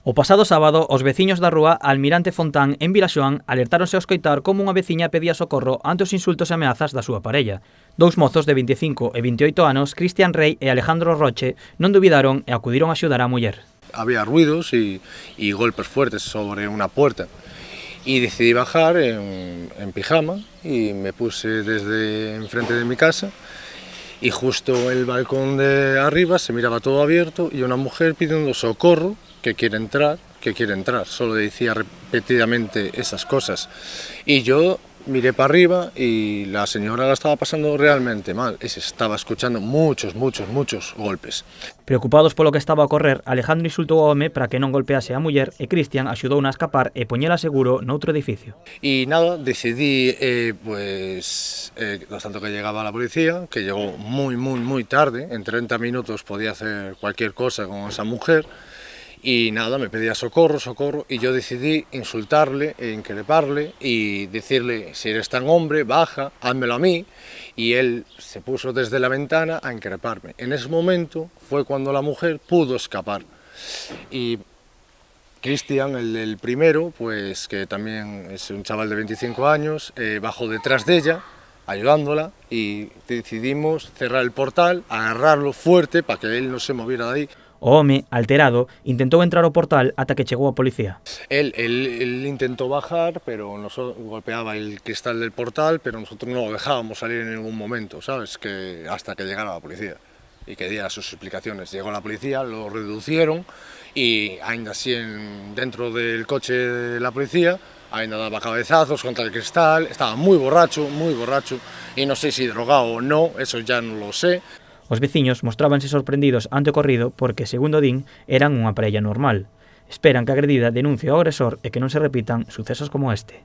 O pasado sábado, os veciños da rúa Almirante Fontán, en Vilaxoán, alertáronse ao escoitar como unha veciña pedía socorro ante os insultos e ameazas da súa parella. Dous mozos de 25 e 28 anos, Cristian Rey e Alejandro Roche, non dubidaron e acudiron a axudar á muller. Había ruidos y golpes fuertes sobre una puerta y decidí bajar en pijama y me puse desde enfrente de mi casa y justo el balcón de arriba se miraba todo abierto y una mujer pidiendo socorro, que quiere entrar, solo decía repetidamente esas cosas. Y yo miré para arriba y la señora la estaba pasando realmente mal, y se estaba escuchando muchos golpes. Preocupados polo que estaba a ocorrer, Alejandro insultou ao home para que non golpease a muller e Cristian axudouna a escapar e poñela seguro noutro edificio. Y nada, decidí, tanto que llegaba la policía, que llegó muy tarde, en 30 minutos podía hacer cualquier cosa con esa mujer, y nada, me pedía socorro, y yo decidí insultarle, increparle y decirle, si eres tan hombre, baja, házmelo a mí, y él se puso desde la ventana a increparme. En ese momento fue cuando la mujer pudo escapar. Y Cristian, el primero, pues que también es un chaval de 25 años, bajó detrás de ella, ayudándola, y decidimos cerrar el portal, agarrarlo fuerte para que él no se moviera de ahí. O home, alterado, intentou entrar ao portal ata que chegou a policía. Él intentó bajar, pero golpeaba el cristal del portal, pero nosotros no lo dejábamos salir en ningún momento, ¿sabes? Que hasta que llegara la policía y que diera sus explicaciones. Llegó la policía, lo reducieron y ainda así dentro del coche de la policía, ainda daba cabezazos contra el cristal, estaba muy borracho, y no sé si drogado o no, eso ya no lo sé. Os veciños mostrábanse sorprendidos ante o ocorrido porque, segundo din, eran unha parella normal. Esperan que a agredida denuncie ao agresor e que non se repitan sucesos como este.